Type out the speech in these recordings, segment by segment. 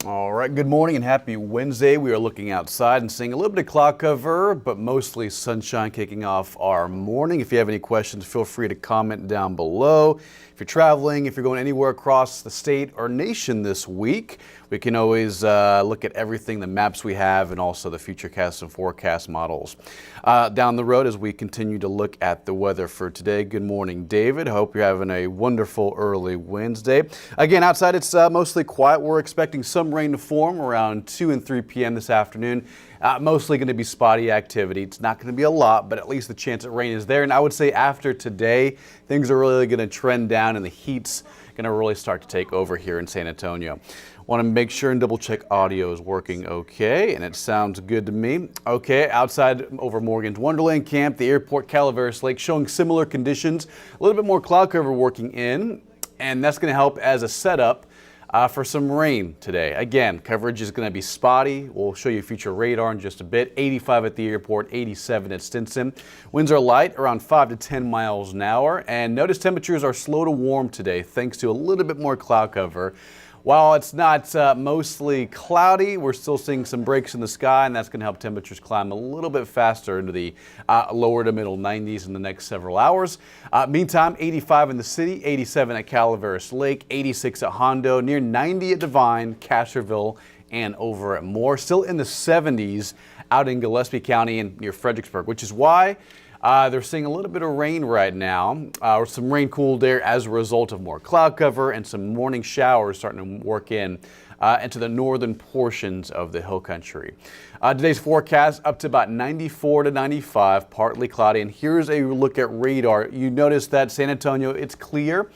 All right, good morning and happy Wednesday. We are looking outside and seeing a little bit of cloud cover, but mostly sunshine kicking off our morning. If you have any questions, feel free to comment down below. If you're traveling, if you're going anywhere across the state or nation this week, we can always look at everything, the maps we have, and also the futurecast and forecast models. Down the road as we continue to look at the weather for today. Good morning, David. Hope you're having a wonderful early Wednesday. Again, outside it's mostly quiet. We're expecting some rain to form around 2 and 3 p.m. this afternoon. Mostly going to be spotty activity. It's not going to be a lot, but at least the chance of rain is there. And I would say after today, things are really going to trend down and the heat's going to really start to take over here in San Antonio. Want to make sure and double check audio is working okay, and it sounds good to me. Okay, outside over Morgan's Wonderland Camp, the airport, Calaveras Lake, showing similar conditions. A little bit more cloud cover working in, and that's going to help as a setup for some rain today. Again, coverage is going to be spotty. We'll show you future radar in just a bit. 85 at the airport, 87 at Stinson. Winds are light, around 5 to 10 miles an hour. And notice temperatures are slow to warm today thanks to a little bit more cloud cover. While it's not mostly cloudy, we're still seeing some breaks in the sky, and that's going to help temperatures climb a little bit faster into the lower to middle 90s in the next several hours. Meantime, 85 in the city, 87 at Calaveras Lake, 86 at Hondo, near 90 at Divine, Castroville, and over at Moore. Still in the 70s out in Gillespie County and near Fredericksburg, which is why they're seeing a little bit of rain right now, or some rain cooled air as a result of more cloud cover and some morning showers starting to work into the northern portions of the hill country. Today's forecast up to about 94 to 95, partly cloudy. And here's a look at radar. You notice that San Antonio, it's clear.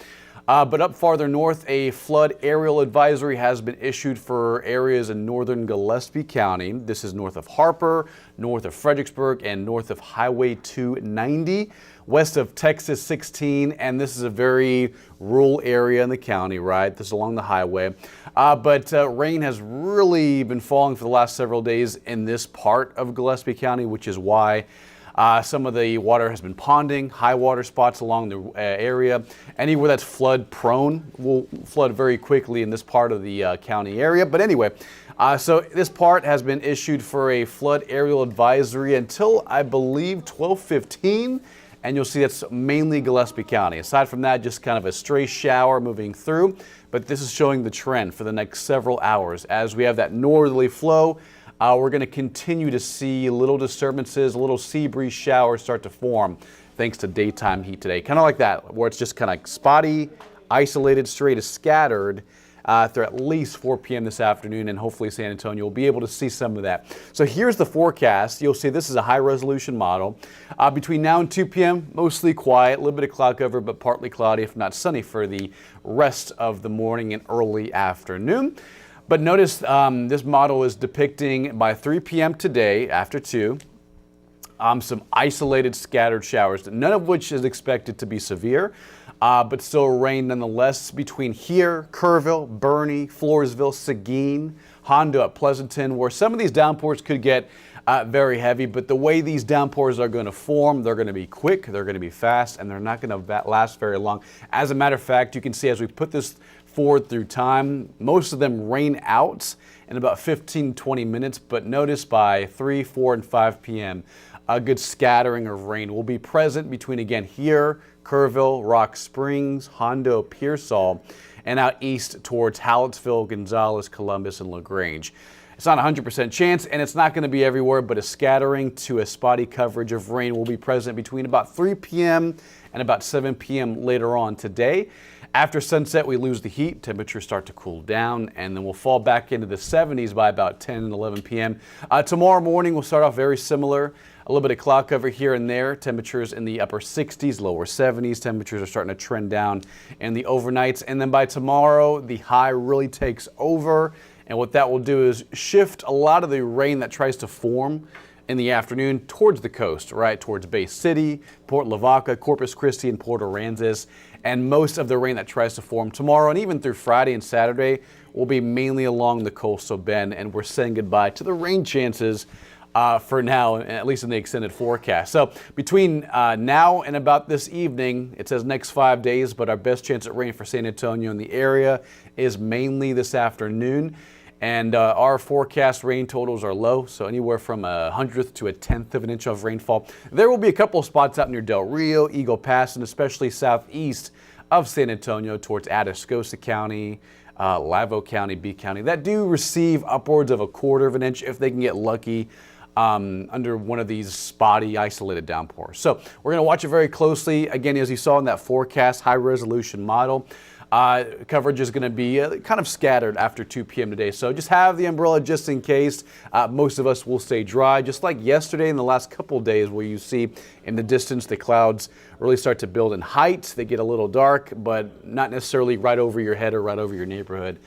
But up farther north, a flood aerial advisory has been issued for areas in northern Gillespie County. This is north of Harper, north of Fredericksburg, and north of Highway 290, west of Texas 16. And this is a very rural area in the county, right? This is along the highway. But rain has really been falling for the last several days in this part of Gillespie County, which is why some of the water has been ponding, high water spots along the area. Anywhere that's flood prone will flood very quickly in this part of the county area. But anyway, so this part has been issued for a flood aerial advisory until I believe 12:15. And you'll see that's mainly Gillespie County. Aside from that, just kind of a stray shower moving through. But this is showing the trend for the next several hours. As we have that northerly flow, we're going to continue to see little disturbances, little sea breeze showers start to form thanks to daytime heat today. Kind of like that, where it's just kind of spotty, isolated, stray to scattered through at least 4 p.m. this afternoon, and hopefully San Antonio will be able to see some of that. So here's the forecast. You'll see this is a high-resolution model. Between now and 2 p.m., mostly quiet, a little bit of cloud cover, but partly cloudy, if not sunny, for the rest of the morning and early afternoon. But notice this model is depicting by 3 p.m. today, after 2, some isolated scattered showers, none of which is expected to be severe, but still rain nonetheless between here, Kerrville, Bernie, Floresville, Seguin, Hondo at Pleasanton, where some of these downpours could get very heavy. But the way these downpours are going to form, they're going to be quick, they're going to be fast, and they're not going to last very long. As a matter of fact, you can see as we put this forward through time, most of them rain out in about 15-20 minutes, but notice by 3, 4, and 5 p.m. a good scattering of rain will be present between, again, here, Kerrville, Rock Springs, Hondo, Pearsall, and out east towards Hallettsville, Gonzales, Columbus, and LaGrange. It's not a 100% chance, and it's not going to be everywhere, but a scattering to a spotty coverage of rain will be present between about 3 p.m. and about 7 p.m. later on today. After sunset, we lose the heat, temperatures start to cool down, and then we'll fall back into the 70s by about 10 and 11 p.m. Tomorrow morning, we'll start off very similar. A little bit of cloud cover here and there. Temperatures in the upper 60s, lower 70s. Temperatures are starting to trend down in the overnights. And then by tomorrow, the high really takes over. And what that will do is shift a lot of the rain that tries to form in the afternoon towards the coast, right? Towards Bay City, Port Lavaca, Corpus Christi, and Port Aransas. And most of the rain that tries to form tomorrow and even through Friday and Saturday will be mainly along the coastal bend. And we're saying goodbye to the rain chances for now, at least in the extended forecast. So between now and about this evening, it says next 5 days, but our best chance at rain for San Antonio and the area is mainly this afternoon. And our forecast rain totals are low, so anywhere from 1/100th to 1/10th of an inch of rainfall. There will be a couple of spots out near Del Rio, Eagle Pass, and especially southeast of San Antonio towards Atascosa County, Lavo County, B County, that do receive upwards of 1/4 of an inch if they can get lucky under one of these spotty, isolated downpours. So we're going to watch it very closely. Again, as you saw in that forecast, high-resolution model, coverage is going to be kind of scattered after 2 p.m. today. So just have the umbrella just in case. Most of us will stay dry, just like yesterday and the last couple of days where you see in the distance the clouds really start to build in height. They get a little dark, but not necessarily right over your head or right over your neighborhood.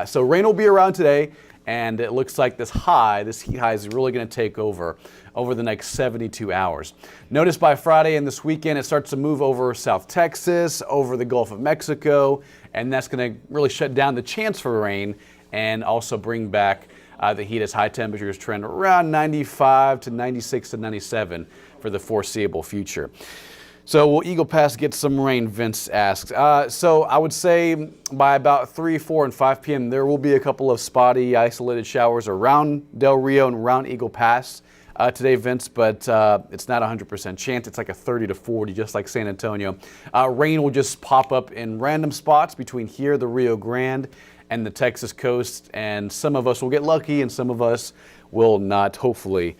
So rain will be around today. And it looks like this heat high is really going to take over the next 72 hours. Notice by Friday and this weekend, it starts to move over South Texas, over the Gulf of Mexico, and that's going to really shut down the chance for rain and also bring back the heat as high temperatures trend around 95 to 96 to 97 for the foreseeable future. So will Eagle Pass get some rain, Vince asks. So I would say by about 3, 4, and 5 p.m. there will be a couple of spotty isolated showers around Del Rio and around Eagle Pass today, Vince, but it's not a 100% chance. It's like a 30 to 40, just like San Antonio. Rain will just pop up in random spots between here, the Rio Grande, and the Texas coast, and some of us will get lucky and some of us will not, hopefully.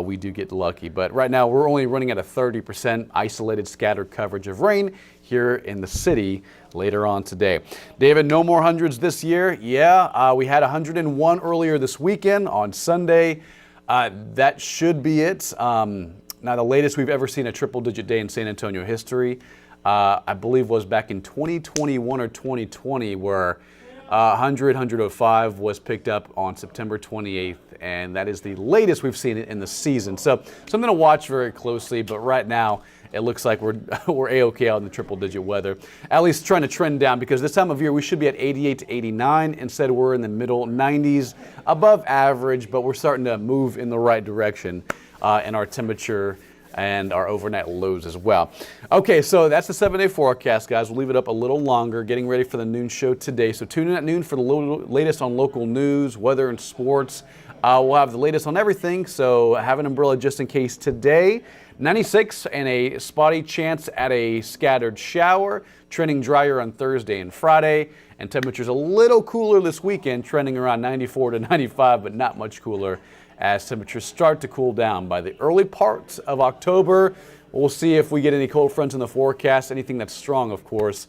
We do get lucky, but right now we're only running at a 30% isolated scattered coverage of rain here in the city later on today. David, no more hundreds this year. Yeah, we had 101 earlier this weekend on Sunday. That should be it. Now the latest we've ever seen a triple-digit day in San Antonio history, I believe was back in 2021 or 2020 where 105 was picked up on September 28th, and that is the latest we've seen it in the season. So something to watch very closely, but right now it looks like we're A-OK out in the triple-digit weather. At least trying to trend down, because this time of year we should be at 88 to 89. Instead we're in the middle 90s, above average, but we're starting to move in the right direction in our temperature and our overnight lows as well. Okay, so that's the 7-day forecast, guys. We'll leave it up a little longer, getting ready for the noon show today. So tune in at noon for the latest on local news, weather, and sports. We'll have the latest on everything, so have an umbrella just in case today. 96 and a spotty chance at a scattered shower, trending drier on Thursday and Friday, and temperatures a little cooler this weekend, trending around 94 to 95, but not much cooler as temperatures start to cool down by the early parts of October. We'll see if we get any cold fronts in the forecast, anything that's strong, of course,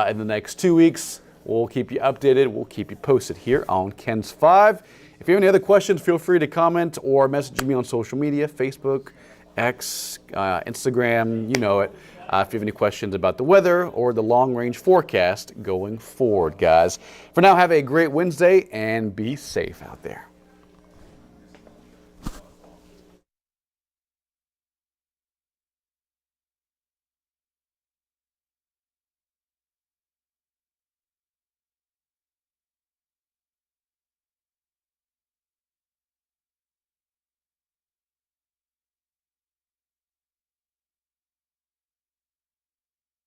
in the next 2 weeks. We'll keep you updated. We'll keep you posted here on Ken's 5. If you have any other questions, feel free to comment or message me on social media, Facebook, X, Instagram, you know it. If you have any questions about the weather or the long-range forecast going forward, guys. For now, have a great Wednesday and be safe out there.